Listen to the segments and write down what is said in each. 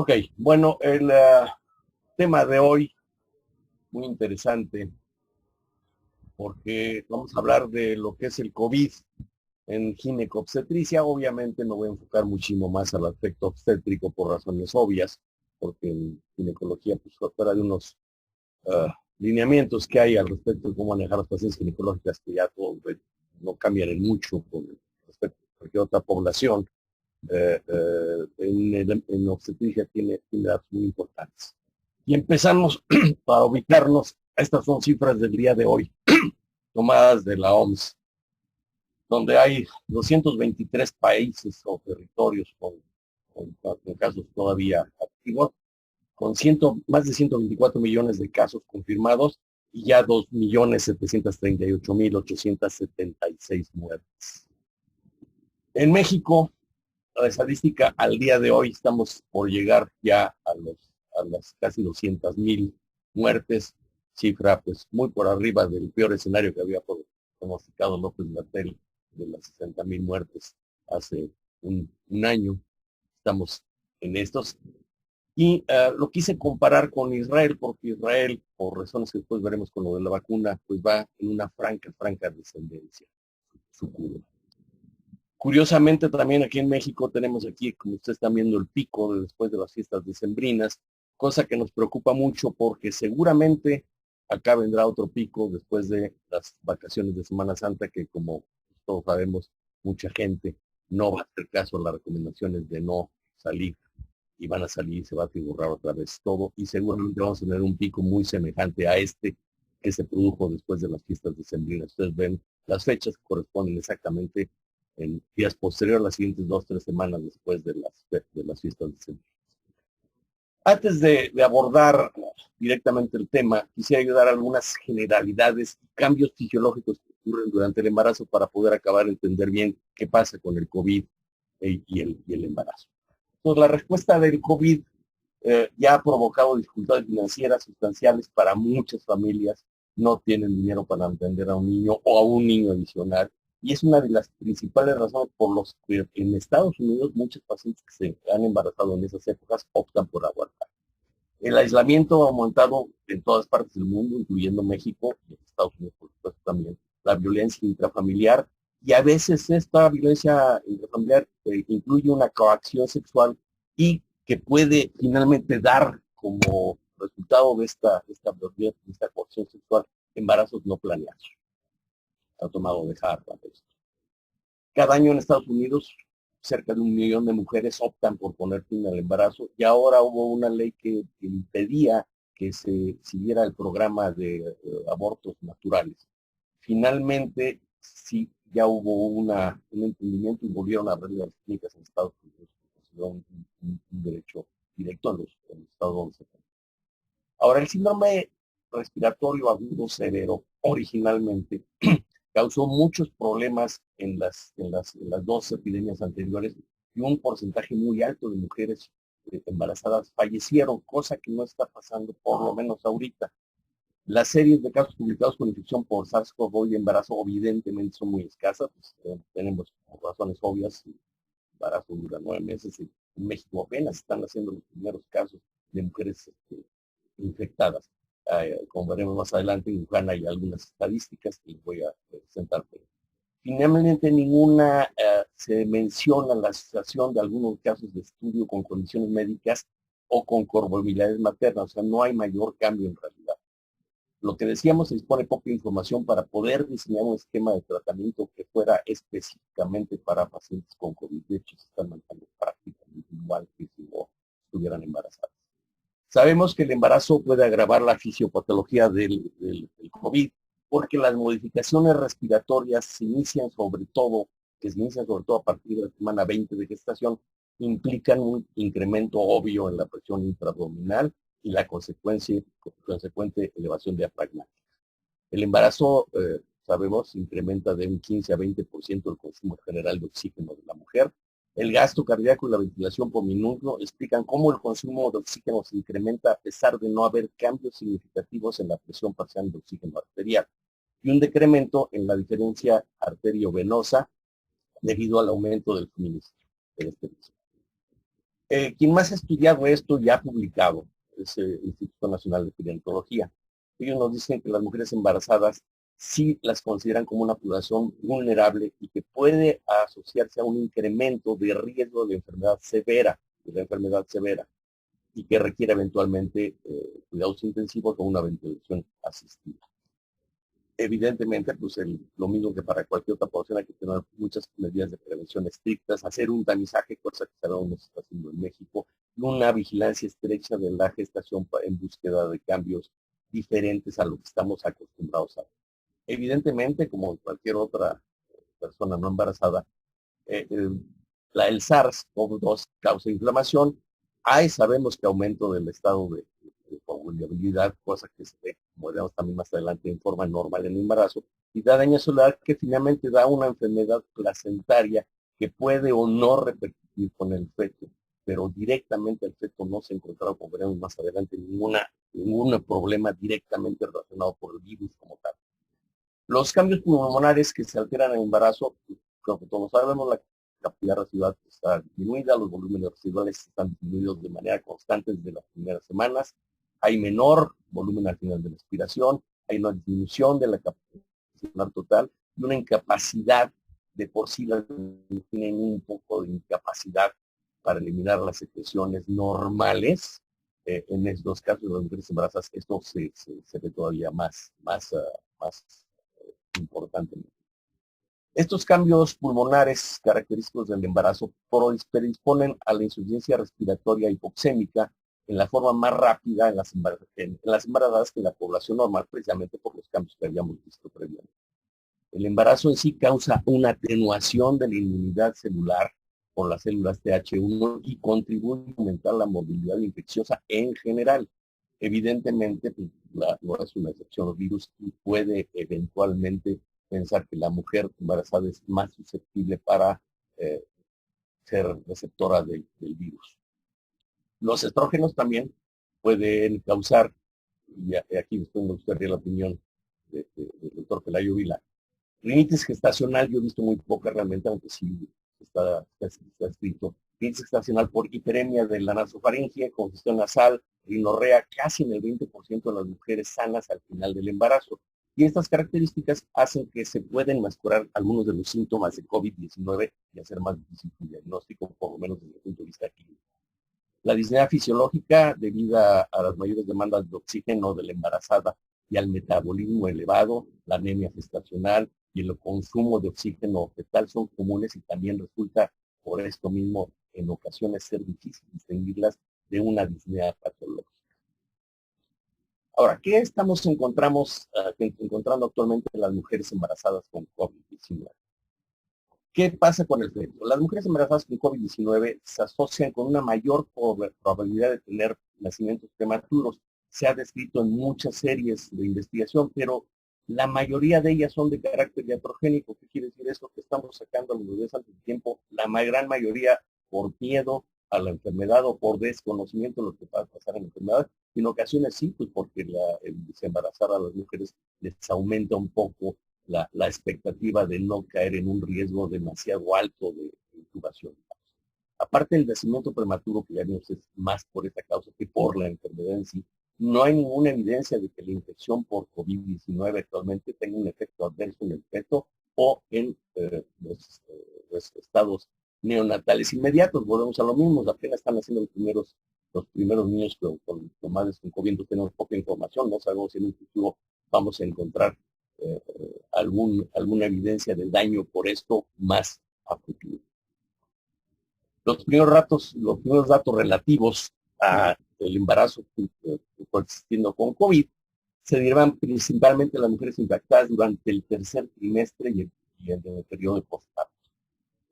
Ok, bueno, el tema de hoy, muy interesante, porque vamos a hablar de lo que es el COVID en ginecobstetricia. Obviamente me voy a enfocar muchísimo más al aspecto obstétrico por razones obvias, porque en ginecología, pues fuera de unos lineamientos que hay al respecto de cómo manejar las pacientes ginecológicas, que ya todo, no cambian en mucho con respecto a cualquier otra población, en obstetricia tiene datos muy importantes. Y empezamos para ubicarnos. Estas son cifras del día de hoy, tomadas de la OMS, donde hay 223 países o territorios con casos todavía activos, con más de 124 millones de casos confirmados y ya 2.738.876 muertes. En México, la estadística al día de hoy estamos por llegar ya a las casi 200,000 muertes, cifra pues muy por arriba del peor escenario que había pronosticado López-Gatell de las 60,000 muertes hace un año. Estamos en estos. Y lo quise comparar con Israel, porque Israel, por razones que después veremos con lo de la vacuna, pues va en una franca descendencia, su curva. Curiosamente, también aquí en México tenemos aquí, como ustedes están viendo, el pico después de las fiestas decembrinas, cosa que nos preocupa mucho porque seguramente acá vendrá otro pico después de las vacaciones de Semana Santa, que como todos sabemos, mucha gente no va a hacer caso a las recomendaciones de no salir y van a salir y se va a atiborrar otra vez todo y seguramente vamos a tener un pico muy semejante a este que se produjo después de las fiestas decembrinas. Ustedes ven las fechas que corresponden exactamente en días posteriores, las siguientes 2 o 3 semanas después de las fiestas decembrinas. Antes de abordar directamente el tema, quisiera ayudar a algunas generalidades y cambios fisiológicos que ocurren durante el embarazo para poder acabar de entender bien qué pasa con el COVID y el embarazo. Entonces, la respuesta del COVID ya ha provocado dificultades financieras sustanciales para muchas familias. No tienen dinero para atender a un niño o a un niño adicional. Y es una de las principales razones por las que en Estados Unidos muchos pacientes que se han embarazado en esas épocas optan por abortar. El aislamiento ha aumentado en todas partes del mundo, incluyendo México y en Estados Unidos, por supuesto, también. La violencia intrafamiliar, y a veces esta violencia intrafamiliar incluye una coacción sexual y que puede finalmente dar como resultado de esta coacción sexual embarazos no planeados. Ha tomado de Harvard esto. Cada año en Estados Unidos, cerca de 1 millón de mujeres optan por poner fin al embarazo y ahora hubo una ley que impedía que se siguiera el programa de abortos naturales. Finalmente, sí, ya hubo un entendimiento y volvieron a abrir las clínicas en Estados Unidos, un derecho directo en los Estados Unidos. Ahora, el síndrome respiratorio agudo severo originalmente causó muchos problemas en las 2 epidemias anteriores y un porcentaje muy alto de mujeres embarazadas fallecieron, cosa que no está pasando por lo menos ahorita. Las series de casos publicados con infección por SARS-CoV y embarazo evidentemente son muy escasas, pues, tenemos por razones obvias, el embarazo dura 9 meses y en México apenas están haciendo los primeros casos de mujeres infectadas. Como veremos más adelante, en Wuhan hay algunas estadísticas que les voy a presentar. Finalmente, se menciona la asociación de algunos casos de estudio con condiciones médicas o con comorbilidades maternas, o sea, no hay mayor cambio en realidad. Lo que decíamos, se dispone poca información para poder diseñar un esquema de tratamiento que fuera específicamente para pacientes con COVID. De hecho, se están manejando prácticamente igual que si no estuvieran embarazadas. Sabemos que el embarazo puede agravar la fisiopatología del COVID porque las modificaciones respiratorias se inician sobre todo a partir de la semana 20 de gestación, implican un incremento obvio en la presión intraabdominal y la consecuente elevación diafragmática. El embarazo, sabemos, incrementa de un 15 a 20% el consumo general de oxígeno de la mujer. El gasto cardíaco y la ventilación por minuto explican cómo el consumo de oxígeno se incrementa a pesar de no haber cambios significativos en la presión parcial de oxígeno arterial y un decremento en la diferencia arteriovenosa debido al aumento del suministro de este mismo. Quien más ha estudiado esto y ha publicado es el Instituto Nacional de Gerontología. Ellos nos dicen que las mujeres embarazadas sí las consideran como una población vulnerable y que puede asociarse a un incremento de riesgo de la enfermedad severa, y que requiere eventualmente cuidados intensivos o una ventilación asistida. Evidentemente, pues lo mismo que para cualquier otra población, hay que tener muchas medidas de prevención estrictas, hacer un tamizaje, cosa que sabemos no se está haciendo en México, y una vigilancia estrecha de la gestación en búsqueda de cambios diferentes a lo que estamos acostumbrados a. Evidentemente, como cualquier otra persona no embarazada, eh, eh, el SARS-CoV-2 causa inflamación. Sabemos que aumento del estado de vulnerabilidad, cosa que se ve, como veremos también más adelante, en forma normal en el embarazo, y da daño celular que finalmente da una enfermedad placentaria que puede o no repercutir con el feto, pero directamente el feto no se ha encontrado, como veremos más adelante, ningún problema directamente relacionado por el virus como tal. Los cambios pulmonares que se alteran en el embarazo, como todos sabemos, la capacidad residual está disminuida, los volúmenes residuales están disminuidos de manera constante desde las primeras semanas, hay menor volumen al final de la expiración, hay una disminución de la capacidad total y una incapacidad de por sí, tienen un poco de incapacidad para eliminar las secreciones normales. En estos casos de las mujeres embarazadas, esto se ve todavía más importante. Estos cambios pulmonares característicos del embarazo predisponen a la insuficiencia respiratoria hipoxémica en la forma más rápida en las embarazadas que en la población normal, precisamente por los cambios que habíamos visto previamente. El embarazo en sí causa una atenuación de la inmunidad celular por las células TH1 y contribuye a aumentar la movilidad infecciosa en general. Evidentemente, pues, no es una excepción, los virus, y puede eventualmente pensar que la mujer embarazada es más susceptible para eh, ser receptora del virus. Los estrógenos también pueden causar, y aquí después me gustaría la opinión del doctor Pelayo Vila, rinitis gestacional. Yo he visto muy poca realmente, aunque sí está escrito. Rinitis gestacional por hiperemia de la nasofaringe, congestión nasal, rinorrea, casi en el 20% de las mujeres sanas al final del embarazo. Y estas características hacen que se pueden mascurar algunos de los síntomas de COVID-19 y hacer más difícil el diagnóstico, por lo menos desde el punto de vista clínico. La disnea fisiológica, debido a las mayores demandas de oxígeno de la embarazada y al metabolismo elevado, la anemia gestacional y el consumo de oxígeno fetal son comunes, y también resulta por esto mismo en ocasiones ser difícil distinguirlas de una disnea patológica. Ahora, ¿qué encontrando actualmente en las mujeres embarazadas con COVID-19? ¿Qué pasa con el feto? Las mujeres embarazadas con COVID-19 se asocian con una mayor probabilidad de tener nacimientos prematuros. Se ha descrito en muchas series de investigación, pero la mayoría de ellas son de carácter iatrogénico. ¿Qué quiere decir eso? Que estamos sacando a los bebés antes de tiempo, la gran mayoría por miedo a la enfermedad o por desconocimiento de lo que va a pasar en la enfermedad. En ocasiones sí, pues porque el desembarazar a las mujeres les aumenta un poco la expectativa de no caer en un riesgo demasiado alto de intubación. Aparte del nacimiento prematuro, que ya vimos es más por esta causa que por la enfermedad en sí, no hay ninguna evidencia de que la infección por COVID-19 actualmente tenga un efecto adverso en el feto o en los estados neonatales inmediatos. Volvemos a lo mismo, apenas están haciendo los primeros niños con madres con COVID. Tenemos poca información, no sabemos si en un futuro vamos a encontrar alguna evidencia de daño por esto más a futuro. Los primeros datos relativos al embarazo coexistiendo con COVID se derivan principalmente de las mujeres infectadas durante el tercer trimestre y el periodo de postparto.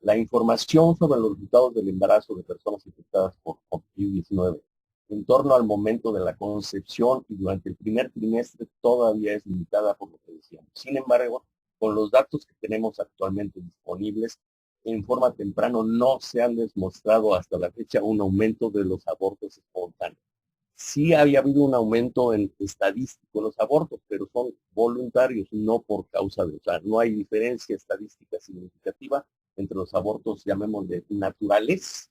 La información sobre los resultados del embarazo de personas infectadas por COVID-19 en torno al momento de la concepción y durante el primer trimestre todavía es limitada, por lo que decíamos. Sin embargo, con los datos que tenemos actualmente disponibles, en forma temprana no se han demostrado hasta la fecha un aumento de los abortos espontáneos. Sí había habido un aumento en estadístico de los abortos, pero son voluntarios, no por causa de, o sea, no hay diferencia estadística significativa entre los abortos, llamémosle naturales,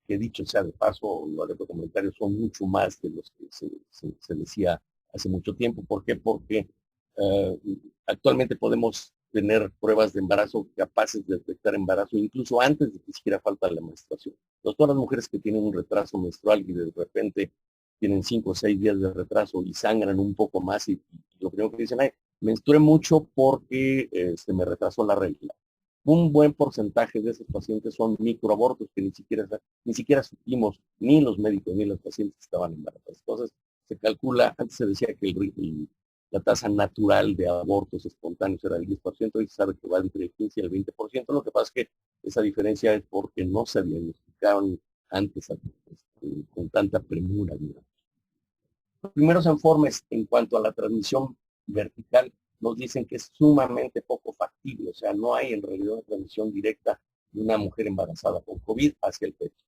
que dicho sea de paso, los comentarios son mucho más de los que se decía hace mucho tiempo. ¿Por qué? Porque eh, actualmente podemos tener pruebas de embarazo capaces de detectar embarazo incluso antes de que siquiera falta la menstruación. Todas las mujeres que tienen un retraso menstrual y de repente tienen 5 o 6 días de retraso y sangran un poco más y lo primero que dicen, ay, menstrué mucho porque se me retrasó la regla. Un buen porcentaje de esos pacientes son microabortos que ni siquiera supimos, ni los médicos ni los pacientes estaban embarazados. Entonces, se calcula, antes se decía que la tasa natural de abortos espontáneos era del 10%, y se sabe que va entre el 15 y el 20%. Lo que pasa es que esa diferencia es porque no se diagnosticaron antes con tanta premura, digamos. Los primeros informes en cuanto a la transmisión vertical nos dicen que es sumamente poco factible, o sea, no hay en realidad una transmisión directa de una mujer embarazada con COVID hacia el pecho.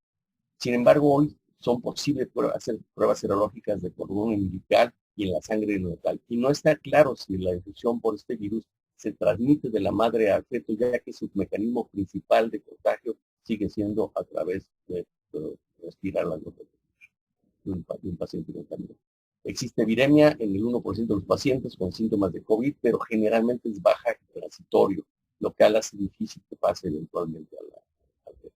Sin embargo, hoy son posibles hacer pruebas serológicas de cordón umbilical y en la sangre neonatal. Y no está claro si la infección por este virus se transmite de la madre al feto, ya que su mecanismo principal de contagio sigue siendo a través de respirar las gotas de un paciente contaminado. Existe viremia en el 1% de los pacientes con síntomas de COVID, pero generalmente es baja transitorio, lo que hace difícil que pase eventualmente al feto.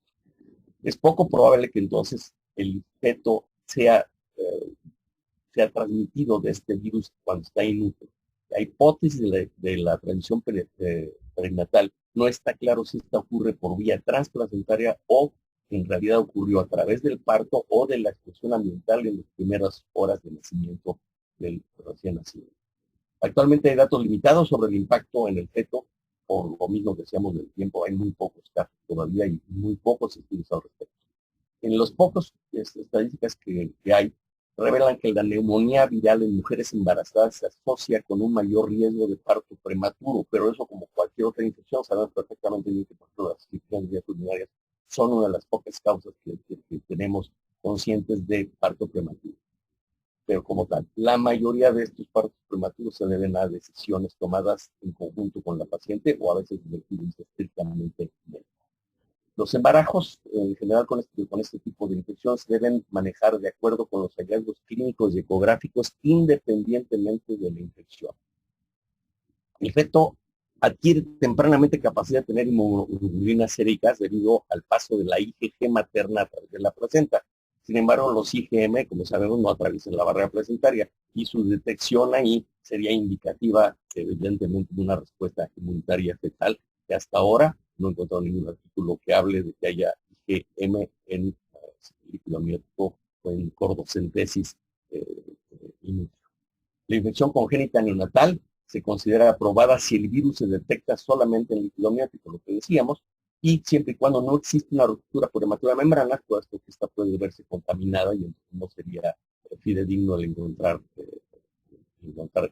Es poco probable que entonces el feto sea transmitido de este virus cuando está inútil. La hipótesis de la transmisión perinatal no está claro si esta ocurre por vía transplacentaria o en realidad ocurrió a través del parto o de la exposición ambiental en las primeras horas de nacimiento del recién nacido. Actualmente hay datos limitados sobre el impacto en el feto, por lo mismo que decíamos del tiempo, hay muy pocos casos todavía y muy pocos estudios al respecto. En los pocos estadísticas que hay, revelan que la neumonía viral en mujeres embarazadas se asocia con un mayor riesgo de parto prematuro, pero eso, como cualquier otra infección, sabemos perfectamente bien que las infecciones urinarias son una de las pocas causas que tenemos conscientes de parto prematuro. Pero como tal, la mayoría de estos partos prematuros se deben a decisiones tomadas en conjunto con la paciente o a veces desde el punto de vista estrictamente médico. Los embarazos, en general, con este tipo de infección, se deben manejar de acuerdo con los hallazgos clínicos y ecográficos, independientemente de la infección. El feto adquiere tempranamente capacidad de tener inmunoglobulinas séricas debido al paso de la IgG materna a través de la placenta. Sin embargo, los IgM, como sabemos, no atraviesan la barrera placentaria y su detección ahí sería indicativa, evidentemente, de una respuesta inmunitaria fetal, que hasta ahora no he encontrado ningún artículo que hable de que haya IgM en líquido amniótico o en cordocentesis inútil. La infección congénita neonatal se considera aprobada si el virus se detecta solamente en el líquido amniótico, lo que decíamos, y siempre y cuando no existe una ruptura prematura de membranas, puesto que esta puede verse contaminada y entonces no sería fidedigno el encontrar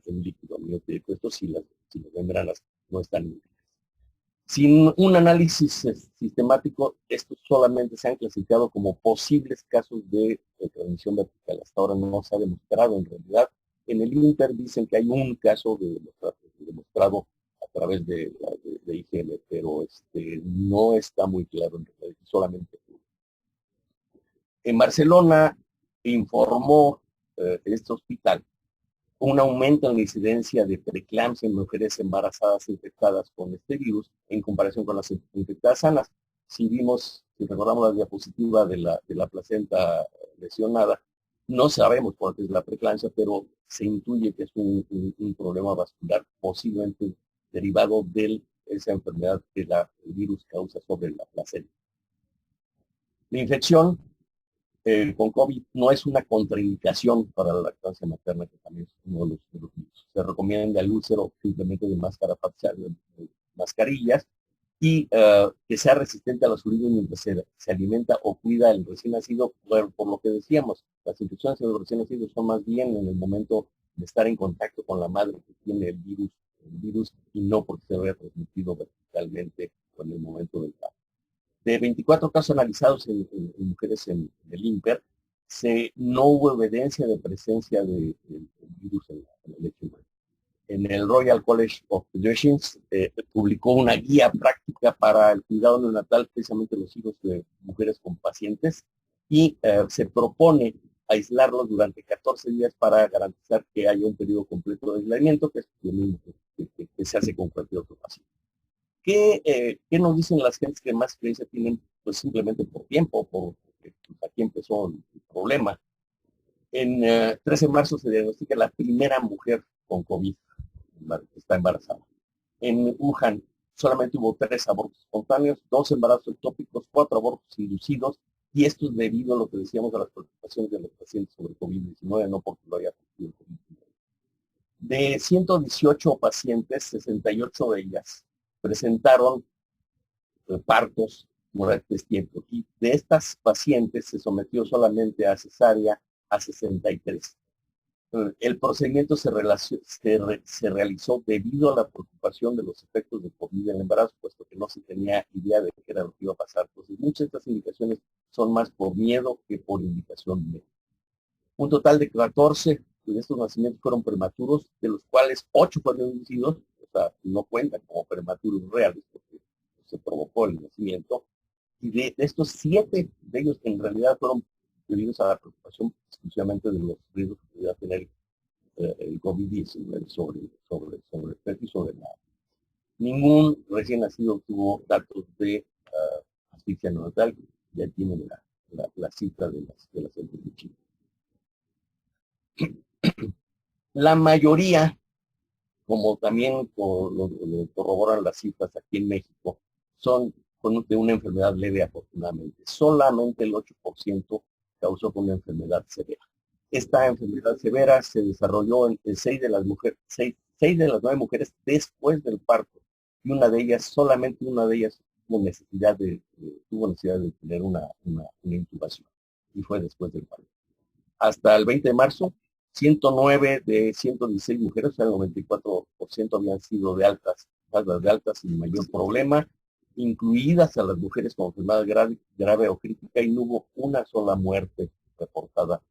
en líquido amniótico. Esto si las membranas no están limpias. Sin un análisis sistemático, estos solamente se han clasificado como posibles casos de transmisión vertical. Hasta ahora no se ha demostrado en realidad. En el Inter dicen que hay un caso demostrado a través de IgM, pero no está muy claro en realidad, solamente. En Barcelona informó este hospital un aumento en la incidencia de preeclampsia en mujeres embarazadas infectadas con este virus en comparación con las infectadas sanas. Si recordamos la diapositiva de la placenta lesionada, no sabemos cuál es la preeclampsia, pero se intuye que es un problema vascular posiblemente derivado de esa enfermedad que el virus causa sobre la placenta. La infección con COVID no es una contraindicación para la lactancia materna, que también es uno de los mitos. Se recomienda el uso simplemente de máscara facial, de mascarillas, y que sea resistente a los fluidos mientras se alimenta o cuida el recién nacido, por lo que decíamos, las infecciones de los recién nacidos son más bien en el momento de estar en contacto con la madre que tiene el virus y no porque se vea transmitido verticalmente o en el momento del parto. De 24 casos analizados en mujeres en el INPER, no hubo evidencia de presencia del virus en la leche humana. En el Royal College of Physicians publicó una guía práctica para el cuidado neonatal, precisamente los hijos de mujeres con pacientes, y se propone aislarlos durante 14 días para garantizar que haya un periodo completo de aislamiento, que es lo mismo que se hace con cualquier otro paciente. ¿Qué nos dicen las gentes que más experiencia tienen? Pues simplemente por tiempo, porque aquí empezó el problema. En 13 de marzo se diagnostica la primera mujer con COVID que está embarazada. En Wuhan solamente hubo 3 abortos espontáneos, 2 embarazos ectópicos, 4 abortos inducidos, y esto es debido a lo que decíamos a las preocupaciones de los pacientes sobre COVID-19, no porque lo haya sufrido COVID-19. De 118 pacientes, 68 de ellas presentaron partos durante este tiempo. Y de estas pacientes se sometió solamente a cesárea a 63. El procedimiento se realizó debido a la preocupación de los efectos de COVID en el embarazo, puesto que no se tenía idea de qué era lo que iba a pasar. Entonces, muchas de estas indicaciones son más por miedo que por indicación médica. Un total de 14 de estos nacimientos fueron prematuros, de los cuales 8 fueron inducidos, o sea, no cuentan como prematuros reales, porque se provocó el nacimiento, y de estos 7 de ellos en realidad fueron debidos a la preocupación exclusivamente de los riesgos que podía tener el COVID-19 sobre el feto y sobre la... Ningún recién nacido tuvo datos de asfixia neonatal, ya tienen la cifra de las entes de Chile. La mayoría, como también lo corroboran las cifras aquí en México, son de una enfermedad leve afortunadamente. Solamente el 8% causó con una enfermedad severa. Esta enfermedad severa se desarrolló en 6 de las mujeres, 6 de las 9 mujeres después del parto. Y solamente una de ellas tuvo necesidad de tener una intubación. Y fue después del parto. Hasta el 20 de marzo, 109 de 116 mujeres, o sea, el 94% habían sido de altas sin mayor problema, incluidas a las mujeres con enfermedad grave o crítica, y no hubo una sola muerte reportada.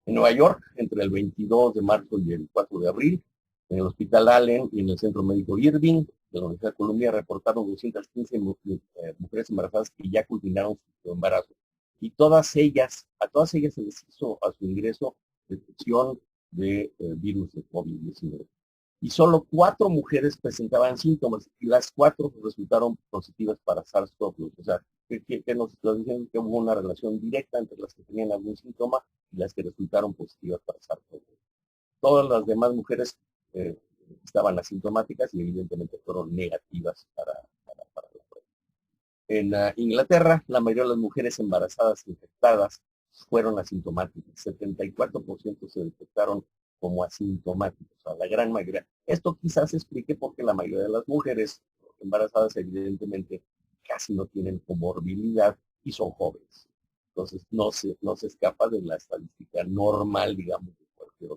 En Nueva York, entre el 22 de marzo y el 4 de abril, en el Hospital Allen y en el Centro Médico Irving de la Universidad de Columbia reportaron 215 mujeres embarazadas que ya culminaron su embarazo. Y a todas ellas se les hizo a su ingreso detección de virus de COVID-19. Y solo 4 mujeres presentaban síntomas y las 4 resultaron positivas para SARS-CoV-2. O sea, que nos dicen que hubo una relación directa entre las que tenían algún síntoma y las que resultaron positivas para SARS-CoV-2. Todas las demás mujeres estaban asintomáticas y evidentemente fueron negativas para la prueba. En Inglaterra, la mayoría de las mujeres embarazadas infectadas fueron asintomáticas. 74% se detectaron como asintomáticos, o sea, la gran mayoría. Esto quizás explique por qué la mayoría de las mujeres embarazadas evidentemente casi no tienen comorbilidad y son jóvenes. Entonces no se escapa de la estadística normal, digamos, de cualquier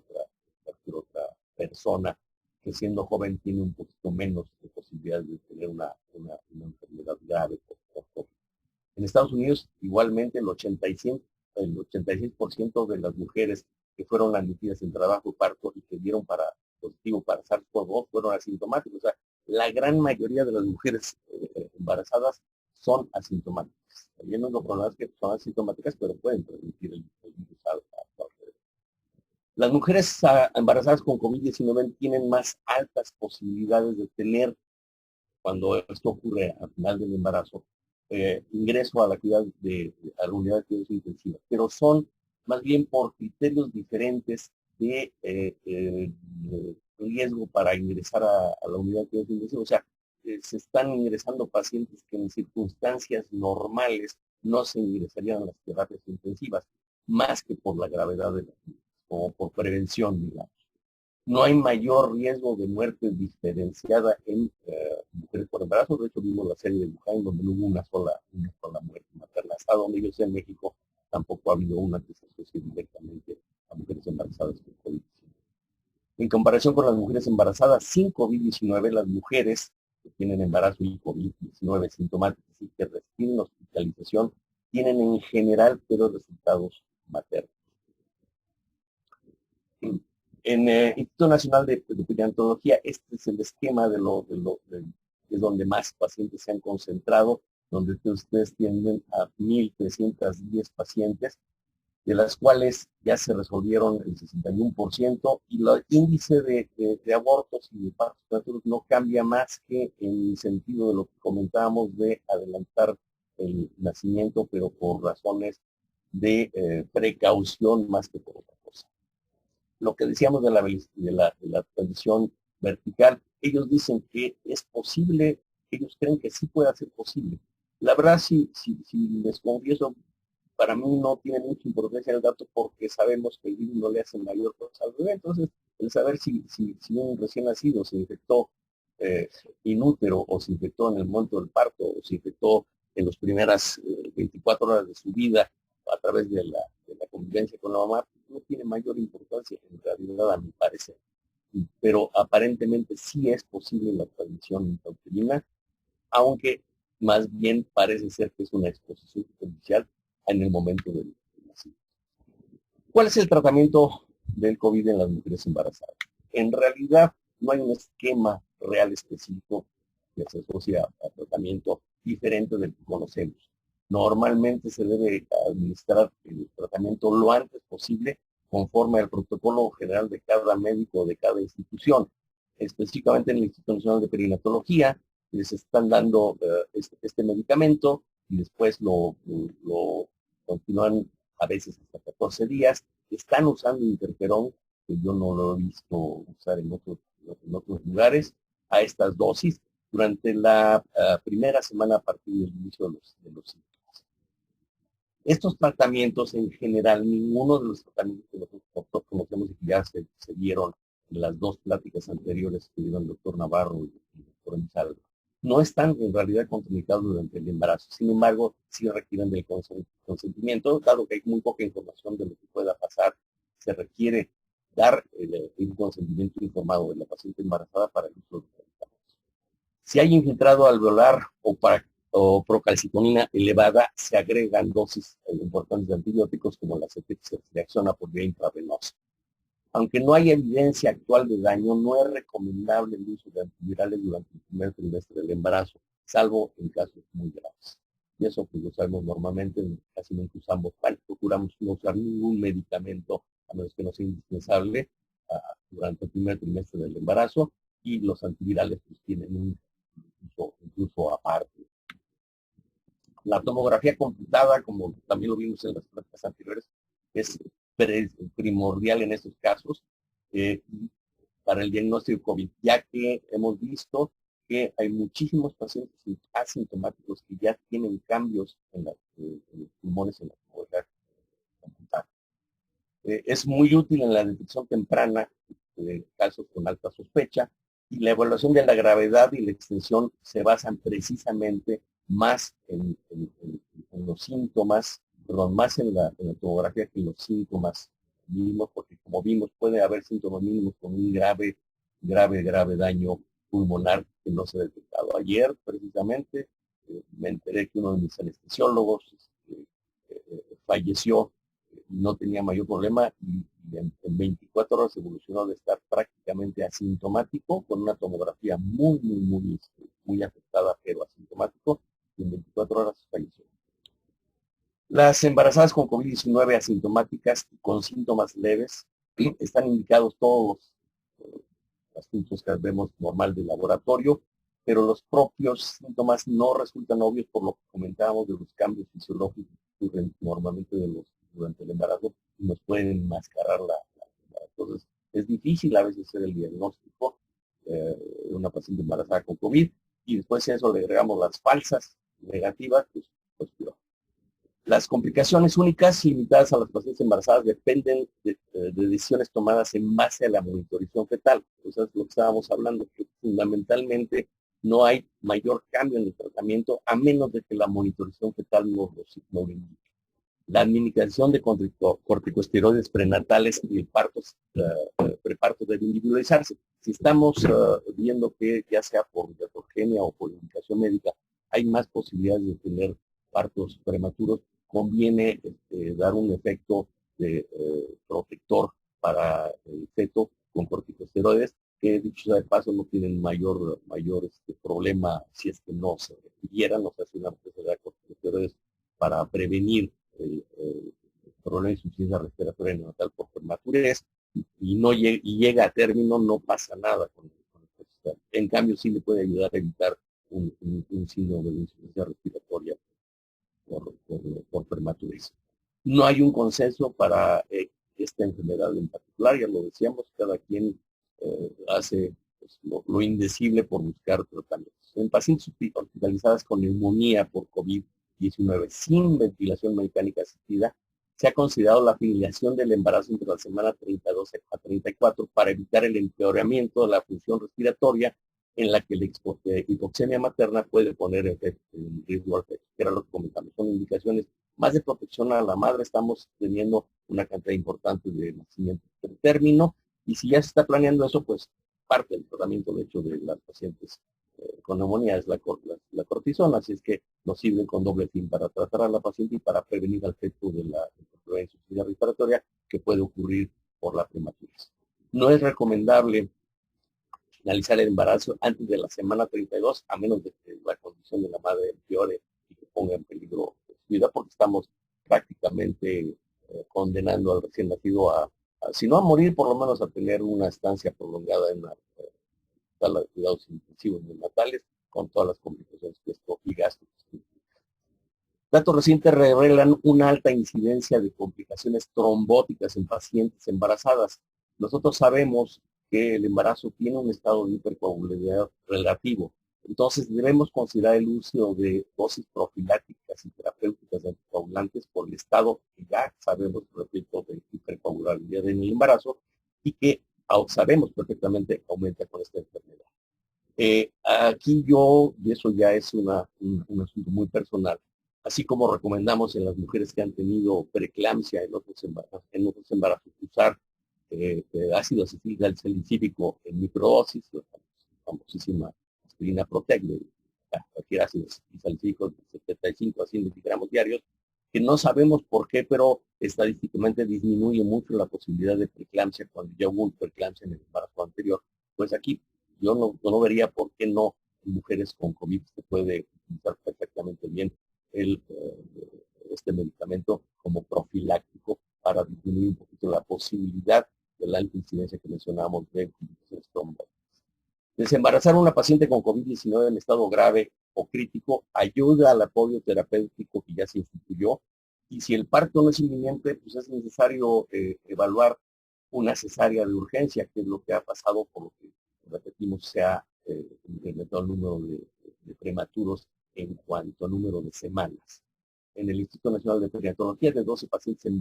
otra persona que siendo joven tiene un poquito menos de posibilidades de tener una enfermedad grave. En Estados Unidos, igualmente, el 86% de las mujeres que fueron admitidas en trabajo parto y que dieron positivo para SARS-CoV-2 fueron asintomáticos. O sea, la gran mayoría de las mujeres embarazadas son asintomáticas. También no es lo problema es que son asintomáticas, pero pueden transmitir el virus a las mujeres embarazadas con COVID-19 tienen más altas posibilidades de tener, cuando esto ocurre al final del embarazo, ingreso a la unidad de cuidados intensivos, pero son más bien por criterios diferentes de riesgo para ingresar a la unidad de cuidados intensivos. O sea, se están ingresando pacientes que en circunstancias normales no se ingresarían a las terapias intensivas, más que por la gravedad de las mismas, como por prevención, digamos. No hay mayor riesgo de muerte diferenciada en mujeres por embarazo. De hecho, vimos la serie de Wuhan, donde no hubo una sola muerte materna. Hasta donde yo sé, en México tampoco ha habido una que se asocie directamente a mujeres embarazadas con COVID-19. En comparación con las mujeres embarazadas sin COVID-19, las mujeres que tienen embarazo y COVID-19 sintomáticas y que requieren hospitalización tienen en general peores resultados maternos. En el Instituto Nacional de Pediatría, este es el esquema de donde más pacientes se han concentrado. donde ustedes tienen a 1.310 pacientes, de las cuales ya se resolvieron el 61%, y el índice de abortos y de partos prematuros no cambia más que en el sentido de lo que comentábamos de adelantar el nacimiento, pero por razones de precaución más que por otra cosa. Lo que decíamos de la tradición vertical, ellos dicen que es posible, ellos creen que sí puede ser posible. La verdad, si les confieso, para mí no tiene mucha importancia el dato porque sabemos que el virus no le hace mayor cosa al bebé. Entonces, el saber si un recién nacido se infectó inútero o se infectó en el momento del parto o se infectó en las primeras 24 horas de su vida a través de la convivencia con la mamá, no tiene mayor importancia en realidad, a mi parecer. Pero aparentemente sí es posible la transmisión intrauterina, aunque más bien parece ser que es una exposición potencial en el momento del nacimiento. ¿Cuál es el tratamiento del COVID en las mujeres embarazadas? En realidad no hay un esquema real específico que se asocia a tratamiento diferente del que conocemos. Normalmente se debe administrar el tratamiento lo antes posible conforme al protocolo general de cada médico o de cada institución. Específicamente en el Instituto Nacional de Perinatología les están dando este medicamento y después lo continúan a veces hasta 14 días. Están usando interferón, que yo no lo he visto usar en otros lugares, a estas dosis durante la primera semana a partir del inicio de los síntomas. Estos tratamientos, en general, ninguno de los tratamientos que nosotros conocemos y que ya se vieron en las dos pláticas anteriores que dio el doctor Navarro y el doctor Ansaldo, no están en realidad contraindicados durante el embarazo. Sin embargo, sí requieren del consentimiento, dado que hay muy poca información de lo que pueda pasar. Se requiere dar el consentimiento informado de la paciente embarazada para el uso de medicamentos. Si hay infiltrado alveolar o procalcitonina elevada, se agregan dosis importantes de antibióticos como la ceftriaxona por vía intravenosa. Aunque no hay evidencia actual de daño, no es recomendable el uso de antivirales durante el primer trimestre del embarazo, salvo en casos muy graves. Y eso pues lo sabemos normalmente, casi nunca procuramos no usar ningún medicamento a menos que no sea indispensable durante el primer trimestre del embarazo, y los antivirales pues tienen un incluso aparte. La tomografía computada, como también lo vimos en las pláticas anteriores, es primordial en estos casos para el diagnóstico COVID, ya que hemos visto que hay muchísimos pacientes asintomáticos que ya tienen cambios en los pulmones en la tomografía computada. Es muy útil en la detección temprana de casos con alta sospecha, y la evaluación de la gravedad y la extensión se basan precisamente más en los síntomas, perdón, más en la tomografía que en los síntomas mínimos, porque como vimos puede haber síntomas mínimos con un grave daño pulmonar que no se ha detectado. Ayer precisamente me enteré que uno de mis anestesiólogos falleció, no tenía mayor problema, y en 24 horas evolucionó de estar prácticamente asintomático, con una tomografía muy afectada, pero asintomático, y en 24 horas falleció. Las embarazadas con COVID-19 asintomáticas y con síntomas leves están indicados todos los asuntos que vemos normal de laboratorio, pero los propios síntomas no resultan obvios por lo que comentábamos de los cambios fisiológicos que ocurren normalmente durante el embarazo y nos pueden enmascarar la enfermedad. Entonces, es difícil a veces hacer el diagnóstico de una paciente embarazada con COVID, y después a eso le agregamos las falsas negativas, pues peor. Las complicaciones únicas limitadas a las pacientes embarazadas dependen de decisiones tomadas en base a la monitorización fetal. Eso es lo que estábamos hablando, que fundamentalmente no hay mayor cambio en el tratamiento a menos de que la monitorización fetal no lo indique. La administración de corticosteroides prenatales y el preparto debe individualizarse. Si estamos viendo que ya sea por iatrogenia o por indicación médica hay más posibilidades de tener partos prematuros, conviene dar un efecto de protector para el feto con corticosteroides, que dicho sea de paso no tienen mayor problema si es que no pidieran, o sea, si una mujer se da corticosteroides para prevenir el problema de insuficiencia respiratoria neonatal por prematurez y no llega a término, no pasa nada con el corticosteroide. En cambio, sí le puede ayudar a evitar un síndrome de insuficiencia respiratoria por prematurez. No hay un consenso para esta enfermedad en particular, ya lo decíamos, cada quien hace pues, lo indecible por buscar tratamientos. En pacientes hospitalizadas con neumonía por COVID-19 sin ventilación mecánica asistida, se ha considerado la filiación del embarazo entre la semana 32 a 34 para evitar el empeoramiento de la función respiratoria en la que la hipoxemia materna puede poner en riesgo al feto, que era lo que comentamos. Son indicaciones más de protección a la madre. Estamos teniendo una cantidad importante de nacimientos por término, y si ya se está planeando eso, pues parte del tratamiento, de hecho, de las pacientes con neumonía es la cortisona, así es que nos sirve con doble fin para tratar a la paciente y para prevenir al feto de la insuficiencia respiratoria que puede ocurrir por la prematurez. No es recomendable finalizar el embarazo antes de la semana 32, a menos de que la condición de la madre empeore y que ponga en peligro su vida, porque estamos prácticamente condenando al recién nacido si no a morir, por lo menos a tener una estancia prolongada en una sala de cuidados intensivos neonatales, con todas las complicaciones que esto y gastos. Datos recientes revelan una alta incidencia de complicaciones trombóticas en pacientes embarazadas. Nosotros sabemos que el embarazo tiene un estado de hipercoagulabilidad relativo. Entonces debemos considerar el uso de dosis profilácticas y terapéuticas de anticoagulantes por el estado que ya sabemos, repito, de hipercoagulabilidad en el embarazo y que sabemos perfectamente aumenta con esta enfermedad. Aquí y eso ya es un asunto muy personal, así como recomendamos en las mujeres que han tenido preeclampsia en otros embarazos usar ácido acetilsalicílico en microdosis, la famosísima aspirina Protec, cualquier ácido acetilsalicílico de 75 a 100 miligramos diarios, que no sabemos por qué, pero estadísticamente disminuye mucho la posibilidad de preeclampsia cuando ya hubo preeclampsia en el embarazo anterior. Pues aquí yo no vería por qué no en mujeres con COVID se puede utilizar perfectamente bien este medicamento como profiláctico para disminuir un poquito la posibilidad de la alta incidencia que mencionábamos de complicaciones trombóticas. Desembarazar a una paciente con COVID-19 en estado grave o crítico ayuda al apoyo terapéutico que ya se instituyó, y si el parto no es inminente, pues es necesario evaluar una cesárea de urgencia, que es lo que ha pasado, por lo que repetimos, se ha incrementado el número de prematuros en cuanto a número de semanas. En el Instituto Nacional de Pediatría, de 12 pacientes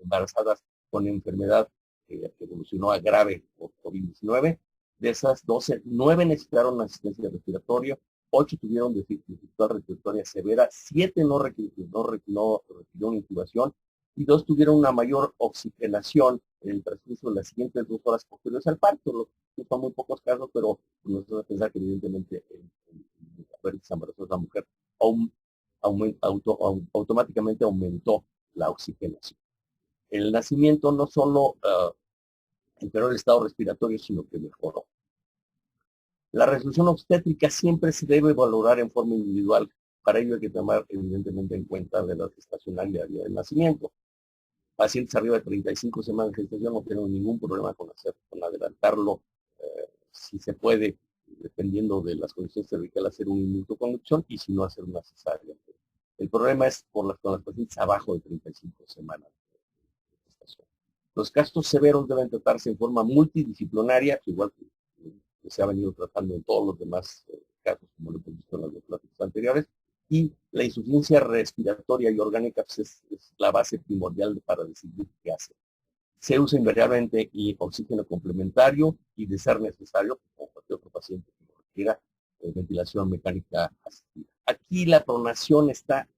embarazadas con enfermedad que evolucionó a grave por COVID-19, de esas 12, 9 necesitaron asistencia respiratoria, 8 tuvieron dificultad respiratoria severa, 7 no requirieron una intubación y 2 tuvieron una mayor oxigenación en el transcurso de las siguientes 2 horas posteriores al parto, lo que son muy pocos casos, pero nos debe pensar que evidentemente el haber desembarazado a la mujer automáticamente aumentó la oxigenación. El nacimiento no solo empeoró el estado respiratorio, sino que mejoró. La resolución obstétrica siempre se debe valorar en forma individual. Para ello hay que tomar evidentemente en cuenta de la estacionalidad del nacimiento. Pacientes arriba de 35 semanas de gestación no tienen ningún problema con adelantarlo, si se puede, dependiendo de las condiciones cervicales, hacer un inducto conducción, y si no, hacer una cesárea. El problema es con las pacientes abajo de 35 semanas de gestación. Los casos severos deben tratarse en forma multidisciplinaria, igual que se ha venido tratando en todos los demás casos, como lo hemos visto en las dos pláticas anteriores, y la insuficiencia respiratoria y orgánica pues, es la base primordial para decidir qué hace. Se usa invariablemente oxígeno complementario y, de ser necesario, como cualquier otro paciente que requiera ventilación mecánica asistida. Aquí la pronación está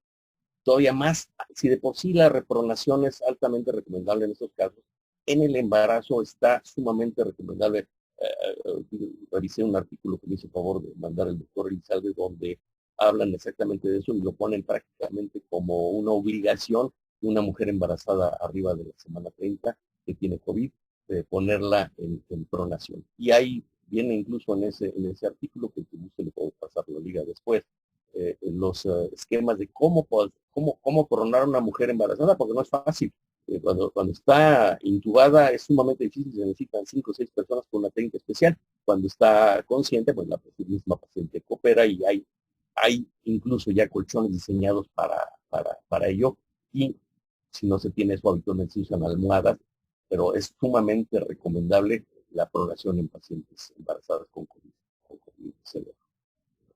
todavía más, si de por sí la repronación es altamente recomendable en estos casos, en el embarazo está sumamente recomendable. Revisé un artículo que me hizo favor de mandar el doctor Elizalde, donde hablan exactamente de eso y lo ponen prácticamente como una obligación de una mujer embarazada arriba de la semana 30 que tiene COVID, ponerla en pronación. Y ahí viene incluso en ese artículo, que usted le puede pasar la liga después, los esquemas de cómo coronar a una mujer embarazada, porque no es fácil. Cuando está intubada es sumamente difícil, se necesitan 5 o 6 personas con una técnica especial. Cuando está consciente, pues la misma paciente coopera y hay incluso ya colchones diseñados para ello. Y si no se tiene eso, habitualmente se usan almohadas, pero es sumamente recomendable la pronación en pacientes embarazadas con COVID-19.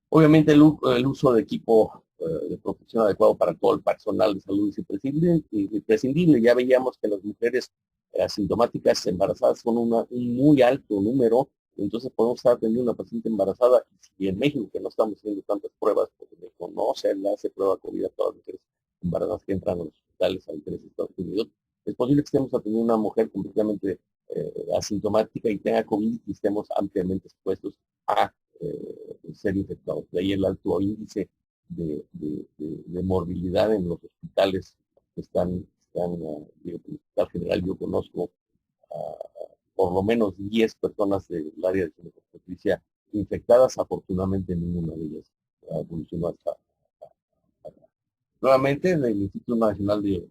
Obviamente el uso de equipo de protección adecuado para todo el personal de salud es imprescindible. Ya veíamos que las mujeres asintomáticas embarazadas son un muy alto número, entonces podemos estar atendiendo a una paciente embarazada y en México, que no estamos haciendo tantas pruebas, porque México no se le hace prueba COVID a todas las mujeres embarazadas que entran a los hospitales a diferentes Estados Unidos. Es posible que estemos atendiendo a una mujer completamente asintomática y tenga COVID y estemos ampliamente expuestos a ser infectados. De ahí el alto índice de morbilidad en los hospitales que están digo, en el Hospital General yo conozco por lo menos 10 personas del área de ginecostetricia infectadas, afortunadamente ninguna de ellas evolucionó hasta. Nuevamente, en el Instituto Nacional de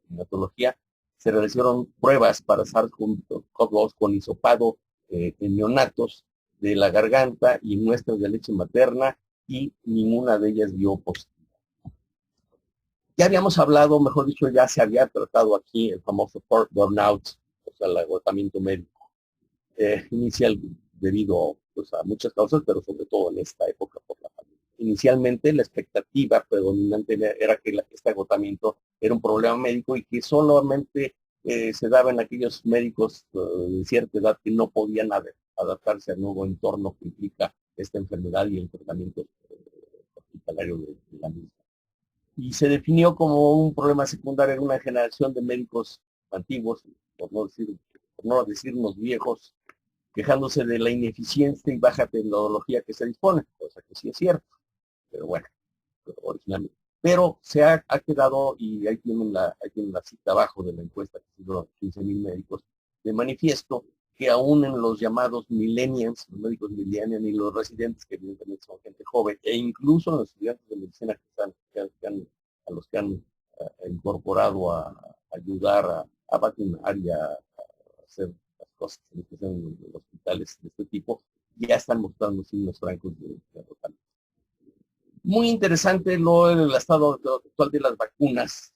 Hematología se realizaron pruebas para SARS-CoV-2 con hisopado en neonatos de la garganta y muestras de leche materna y ninguna de ellas dio positivo. Ya habíamos hablado, mejor dicho, ya se había tratado aquí el famoso burnout, o sea, el agotamiento médico, inicial debido pues, a muchas causas, pero sobre todo en esta época por la pandemia. Inicialmente la expectativa predominante era que este agotamiento era un problema médico y que solamente se daba en aquellos médicos de cierta edad que no podían adaptarse al nuevo entorno que implica esta enfermedad y el tratamiento hospitalario de la misma. Y se definió como un problema secundario en una generación de médicos antiguos, por no decir unos viejos, quejándose de la ineficiencia y baja tecnología que se dispone, cosa que sí es cierto, pero bueno, originalmente. Pero se ha quedado, y ahí tienen la cita abajo de la encuesta que hicieron 15,000 médicos, de manifiesto que aún en los llamados millennials, los médicos millennials y los residentes, que evidentemente son gente joven, e incluso los estudiantes de medicina a los que han incorporado a ayudar a vacunar y a hacer las cosas que se hacen en los hospitales de este tipo, ya están mostrando signos francos de agotamiento. Muy interesante el estado actual de las vacunas,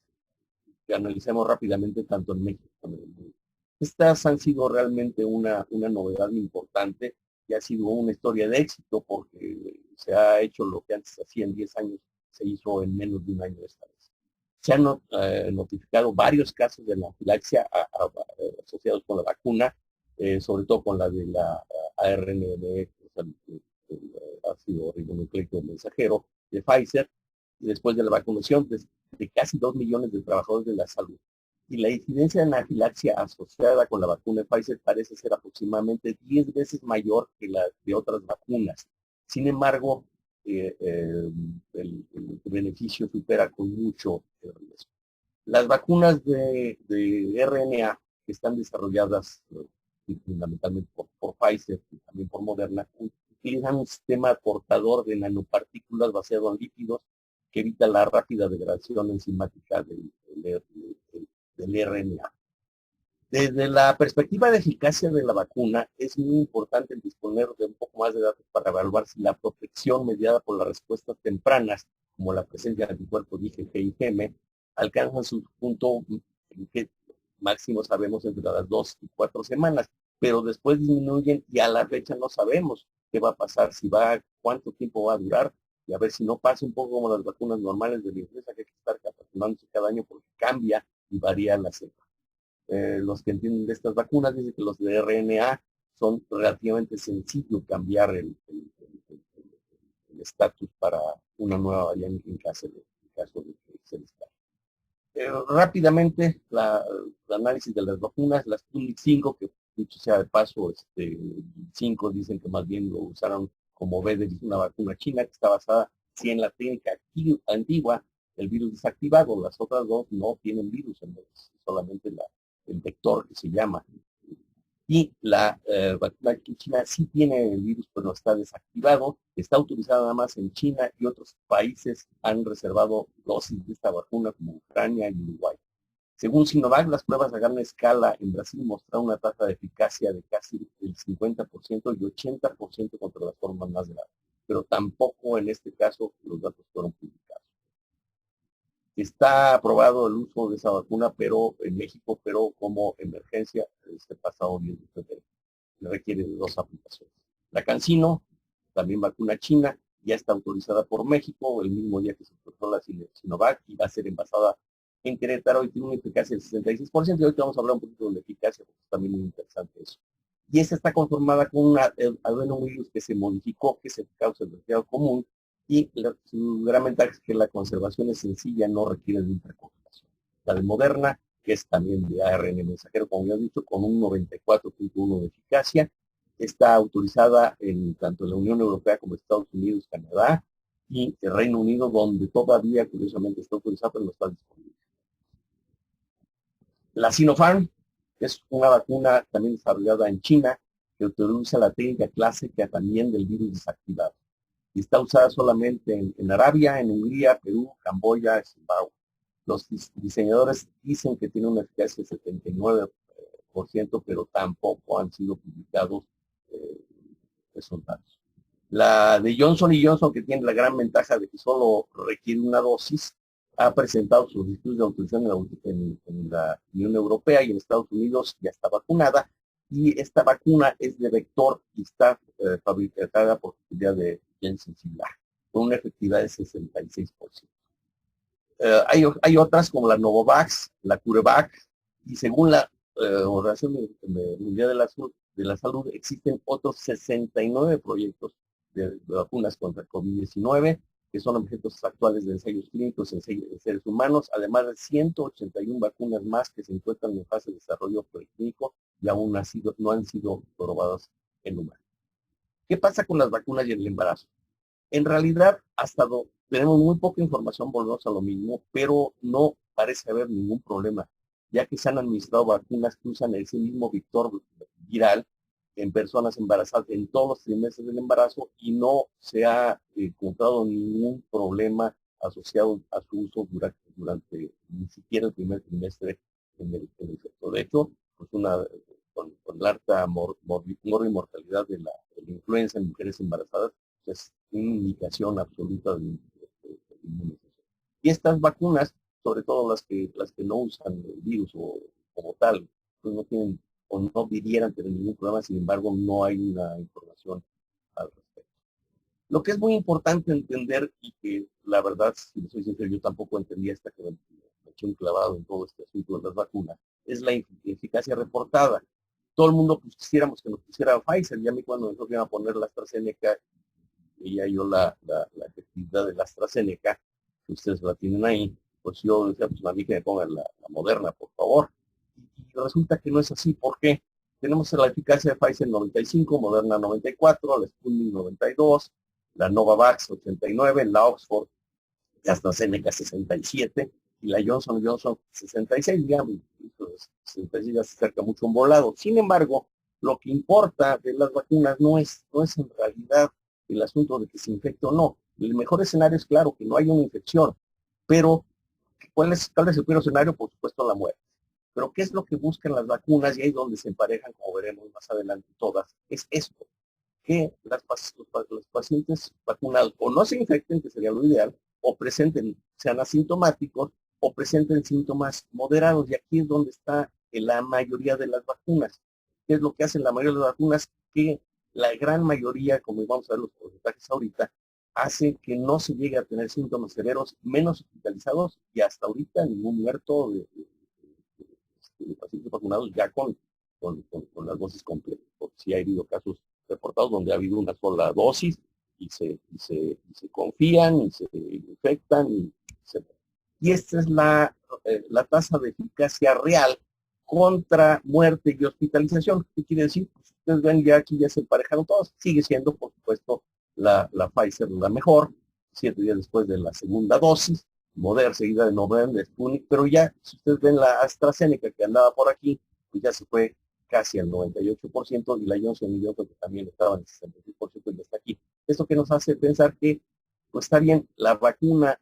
que analicemos rápidamente tanto en México como en el mundo. Estas han sido realmente una novedad importante y ha sido una historia de éxito porque se ha hecho lo que antes hacía en 10 años, se hizo en menos de un año esta vez. Se han notificado varios casos de anafilaxia asociados con la vacuna, sobre todo con la de la ARNM, el ácido ribonucleico mensajero de Pfizer, y después de la vacunación de casi 2 millones de trabajadores de la salud. Y la incidencia de anafilaxia asociada con la vacuna de Pfizer parece ser aproximadamente 10 veces mayor que la de otras vacunas. Sin embargo, el beneficio supera con mucho el riesgo. Las vacunas de RNA que están desarrolladas fundamentalmente por Pfizer y también por Moderna, utilizan un sistema portador de nanopartículas basado en lípidos que evita la rápida degradación enzimática del RNA. Desde la perspectiva de eficacia de la vacuna, es muy importante disponer de un poco más de datos para evaluar si la protección mediada por las respuestas tempranas, como la presencia de anticuerpos IgG y IgM, alcanzan su punto que máximo sabemos entre las 2 y 4 semanas, pero después disminuyen y a la fecha no sabemos qué va a pasar, cuánto tiempo va a durar, y a ver si no pasa un poco como las vacunas normales de la influenza, que hay que estar vacunándose cada año porque cambia y varía la cepa. Los que entienden de estas vacunas dicen que los de RNA son relativamente sencillo cambiar el estatus para una nueva variante en caso de que se dispare. Rápidamente, el análisis de las vacunas, las Sputnik 5, que dicho sea de paso, 5 dicen que más bien lo usaron como B, una vacuna china que está basada sí en la técnica antigua, el virus desactivado. Las otras dos no tienen virus, solamente el vector que se llama. Y la vacuna china sí tiene el virus, pero no está desactivado. Está autorizada nada más en China y otros países han reservado dosis de esta vacuna como Ucrania y Uruguay. Según Sinovac, las pruebas a gran escala en Brasil mostraron una tasa de eficacia de casi el 50% y 80% contra las formas más graves. Pero tampoco en este caso los datos fueron publicados. Está aprobado el uso de esa vacuna, pero en México, pero como emergencia este pasado 10 de febrero. Requiere de 2 aplicaciones. La CanSino, también vacuna china, ya está autorizada por México el mismo día que se autorizó la Sinovac y va a ser envasada en Querétaro y tiene una eficacia del 66%. Y hoy vamos a hablar un poquito de la eficacia porque es también muy interesante eso. Y esta está conformada con un adenovirus que se modificó, que se causa el resfriado común, y su gran ventaja es que la conservación es sencilla, no requiere de intercongelación. La de Moderna, que es también de ARN mensajero, como ya he dicho, con un 94.1 de eficacia, está autorizada en tanto en la Unión Europea como Estados Unidos, Canadá y el Reino Unido, donde todavía, curiosamente, está autorizada, pero no está disponible. La Sinopharm es una vacuna también desarrollada en China que utiliza la técnica clásica también del virus desactivado. Y está usada solamente en Arabia, en Hungría, Perú, Camboya, Zimbabue. Los diseñadores dicen que tiene una eficacia de 79%, pero tampoco han sido publicados resultados. La de Johnson Johnson, que tiene la gran ventaja de que solo requiere una dosis, ha presentado sus estudios de autorización en la Unión Europea y en Estados Unidos, ya está vacunada, y esta vacuna es de vector y está fabricada por la de Janssen Cilag, con una efectividad de 66%. Hay otras como la Novavax, la CureVac, y según la Organización Mundial de la Salud, existen otros 69 proyectos de vacunas contra COVID-19, que son objetos actuales de ensayos clínicos en seres humanos, además de 181 vacunas más que se encuentran en fase de desarrollo preclínico y aún no han sido probadas en humanos. ¿Qué pasa con las vacunas y el embarazo? En realidad, tenemos muy poca información, volvemos a lo mismo, pero no parece haber ningún problema, ya que se han administrado vacunas que usan ese mismo vector viral en personas embarazadas en todos los trimestres del embarazo y no se ha encontrado ningún problema asociado a su uso durante ni siquiera el primer trimestre en el efecto. De hecho, pues con la alta mortalidad de la influenza en mujeres embarazadas, es una indicación absoluta de inmunización. Y estas vacunas, sobre todo las que no usan el virus como tal, pues no tienen o no debieran tener ningún problema, sin embargo, no hay una información al respecto. Lo que es muy importante entender, y que la verdad, si soy sincero, yo tampoco entendía hasta que me eché un clavado en todo este asunto de las vacunas, es la eficacia reportada. Todo el mundo pues, quisiéramos que nos pusiera Pfizer, y a mí cuando me iban a poner la AstraZeneca, veía yo la efectividad de la AstraZeneca, que ustedes la tienen ahí, pues yo decía, pues a mí que me pongan la Moderna, por favor. Y resulta que no es así. ¿Por qué? Tenemos la eficacia de Pfizer 95, Moderna 94, la Sputnik 92, la Novavax 89, la Oxford, la AstraZeneca 67 y la Johnson Johnson 66, digamos, 66 ya se acerca mucho un volado. Sin embargo, lo que importa de las vacunas no es en realidad el asunto de que se infecte o no. El mejor escenario es claro que no hay una infección, pero ¿cuál es el peor escenario? Por supuesto la muerte. Pero ¿qué es lo que buscan las vacunas? Y ahí es donde se emparejan, como veremos más adelante todas, es esto, que los pacientes vacunados o no se infecten, que sería lo ideal, o sean asintomáticos, o presenten síntomas moderados. Y aquí es donde está la mayoría de las vacunas. ¿Qué es lo que hacen la mayoría de las vacunas? Que la gran mayoría, como vamos a ver los porcentajes ahorita, hace que no se llegue a tener síntomas severos, menos hospitalizados y hasta ahorita ningún muerto de pacientes vacunados ya con las dosis completas. Porque sí ha habido casos reportados donde ha habido una sola dosis y se confían y se infectan, etc. Y esta es la tasa de eficacia real contra muerte y hospitalización. ¿Qué quiere decir? Pues ustedes ven ya aquí ya se emparejaron todos. Sigue siendo, por supuesto, la Pfizer la mejor, 7 días después de la segunda dosis, Moderna seguida de November, de Sputnik, pero ya, si ustedes ven la AstraZeneca que andaba por aquí, pues ya se fue casi al 98%, y la Johnson Johnson, que también estaba en el 66% y está aquí. Esto que nos hace pensar que, pues está bien, la vacuna,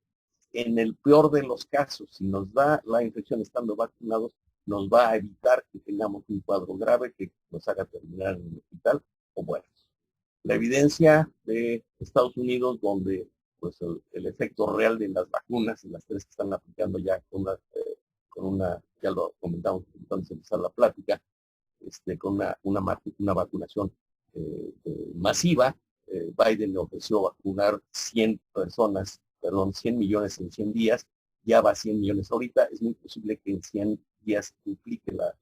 en el peor de los casos, si nos da la infección estando vacunados, nos va a evitar que tengamos un cuadro grave que nos haga terminar en el hospital o bueno. La evidencia de Estados Unidos, donde pues el efecto real de las vacunas, y las tres que están aplicando ya con una, ya lo comentamos antes de empezar la plática, con una vacunación masiva. Biden le ofreció vacunar 100 personas, perdón, 100 millones en 100 días, ya va a 100 millones ahorita, es muy posible que en 100 días duplique la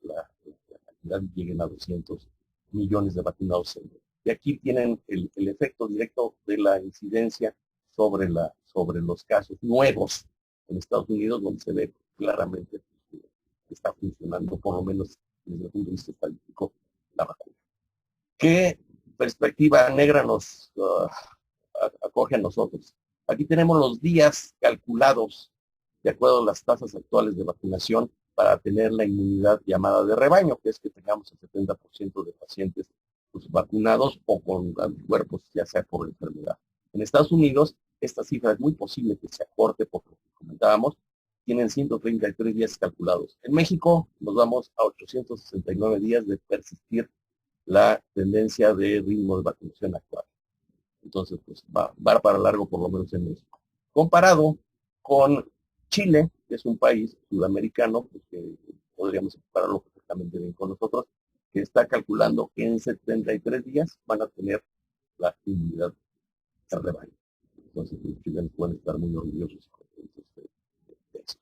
cantidad y lleguen a 200 millones de vacunados. Y aquí tienen el efecto directo de la incidencia sobre los casos nuevos en Estados Unidos, donde se ve claramente que está funcionando, por lo menos desde el punto de vista estadístico, la vacuna. ¿Qué perspectiva negra nos acoge a nosotros? Aquí tenemos los días calculados de acuerdo a las tasas actuales de vacunación para tener la inmunidad llamada de rebaño, que es que tengamos el 70% de pacientes pues, vacunados o con anticuerpos, ya sea por enfermedad. En Estados Unidos, esta cifra es muy posible que se acorte por lo que comentábamos, tienen 133 días calculados. En México nos vamos a 869 días de persistir la tendencia de ritmo de vacunación actual. Entonces, pues va para largo por lo menos en México. Comparado con Chile, que es un país sudamericano, pues que podríamos compararlo perfectamente bien con nosotros, que está calculando que en 73 días van a tener la inmunidad de rebaño. Entonces, los chilenos pueden estar muy orgullosos de esto.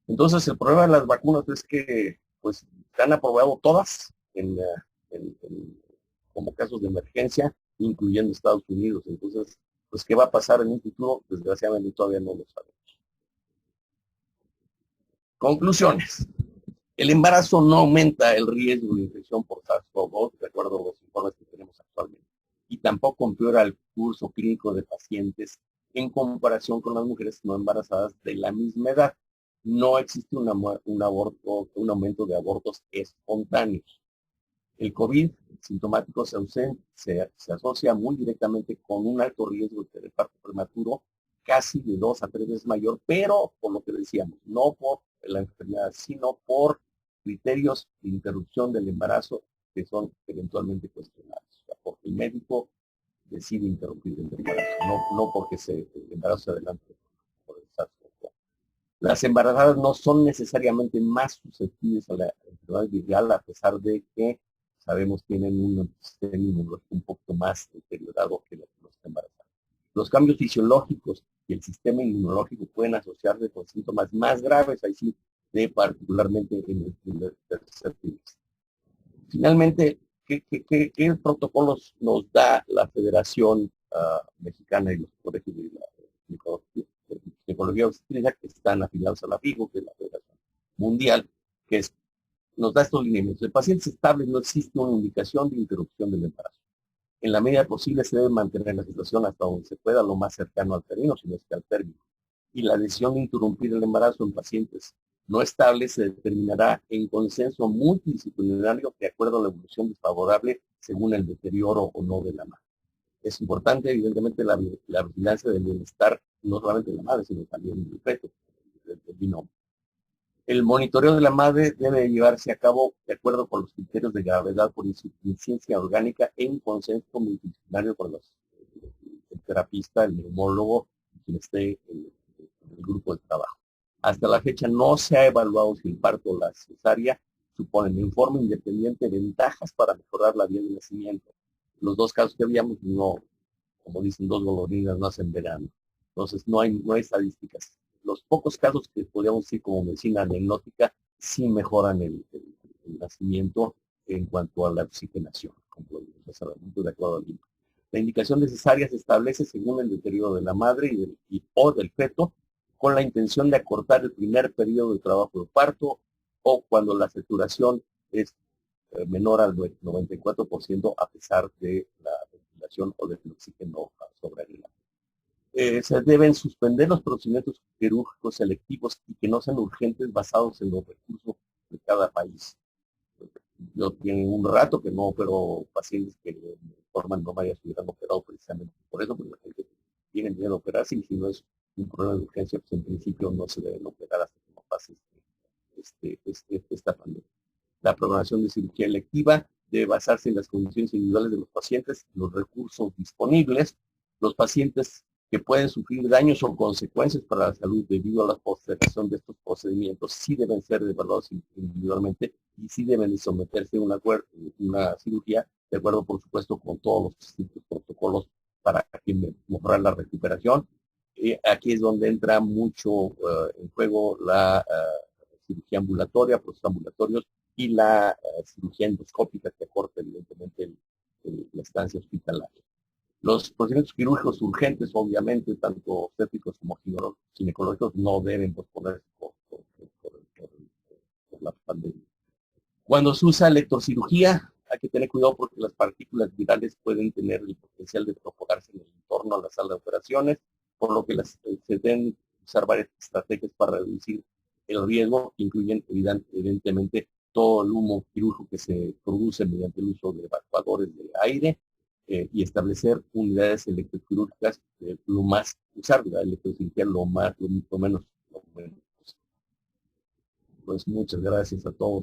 Entonces, el problema de las vacunas es que pues se han aprobado todas como casos de emergencia, incluyendo Estados Unidos. Entonces, pues, ¿qué va a pasar en un futuro? Desgraciadamente todavía no lo sabemos. Conclusiones. El embarazo no aumenta el riesgo de infección por SARS-CoV-2, de acuerdo a los informes que tenemos actualmente, y tampoco empeora el curso clínico de pacientes en comparación con las mujeres no embarazadas de la misma edad. No existe un aumento de abortos espontáneos. El COVID sintomático se asocia muy directamente con un alto riesgo de parto prematuro, casi de 2 a 3 veces mayor, pero por lo que decíamos, no por la enfermedad, sino por criterios de interrupción del embarazo que son eventualmente cuestionados. O sea, porque el médico decide interrumpir el embarazo, no porque el embarazo se adelante por el SARS-CoV-2. Las embarazadas no son necesariamente más susceptibles a la enfermedad viral, a pesar de que sabemos tienen un sistema inmunológico un poco más deteriorado que los que no están embarazados. Los cambios fisiológicos y el sistema inmunológico pueden asociarse con síntomas más graves, ahí sí, particularmente en el tercer trimestre. Finalmente, ¿qué protocolos nos da la Federación Mexicana y los colegios de la ginecología obstétrica que están afiliados a la FIGO, que es la Federación Mundial, que nos da estos lineamientos? En pacientes estables no existe una indicación de interrupción del embarazo. En la medida posible se debe mantener la situación hasta donde se pueda, lo más cercano al término, si no es que al término. Y la decisión de interrumpir el embarazo en pacientes no estables se determinará en consenso multidisciplinario de acuerdo a la evolución desfavorable según el deterioro o no de la madre. Es importante, evidentemente, la vigilancia del bienestar, no solamente de la madre, sino también del feto, del binomio. El monitoreo de la madre debe llevarse a cabo de acuerdo con los criterios de gravedad por insuficiencia orgánica en consenso multidisciplinario con el terapista, el neumólogo, quien esté en el grupo de trabajo. Hasta la fecha no se ha evaluado si el parto o la cesárea suponen en forma independiente ventajas para mejorar la vía de nacimiento. Los dos casos que habíamos, no, como dicen, dos golondrinas no hacen verano. Entonces no hay estadísticas. Los pocos casos que podríamos decir como medicina anecdótica sí mejoran el nacimiento en cuanto a la oxigenación, como de acuerdo al libro. La indicación necesaria se establece según el deterioro de la madre o del feto, con la intención de acortar el primer periodo de trabajo de parto o cuando la saturación es menor al 94% a pesar de la ventilación o del oxígeno sobre el aire. Se deben suspender los procedimientos quirúrgicos selectivos y que no sean urgentes basados en los recursos de cada país. Yo tiene un rato que no opero pacientes que de forma normal ya se hubieran operado precisamente por eso, porque la gente tiene miedo a operarse y si no es un problema de urgencia, pues en principio no se deben operar hasta que no pase esta pandemia. La programación de cirugía electiva debe basarse en las condiciones individuales de los pacientes, los recursos disponibles, los pacientes que pueden sufrir daños o consecuencias para la salud debido a la postergación de estos procedimientos sí deben ser evaluados individualmente y sí deben someterse a una cirugía, de acuerdo, por supuesto, con todos los distintos protocolos para mejorar la recuperación. Aquí es donde entra mucho en juego la cirugía ambulatoria, procesos ambulatorios y la cirugía endoscópica que acorta evidentemente la estancia hospitalaria. Los procedimientos quirúrgicos urgentes, obviamente, tanto obstétricos como ginecológicos, no deben posponerse por la pandemia. Cuando se usa electrocirugía, hay que tener cuidado porque las partículas virales pueden tener el potencial de propagarse en el entorno a la sala de operaciones, por lo que se deben usar varias estrategias para reducir el riesgo, que incluyen evidentemente todo el humo quirúrgico que se produce mediante el uso de evacuadores de aire y establecer unidades electroquirúrgicas, usar la electrocirugía lo menos. Pues muchas gracias a todos.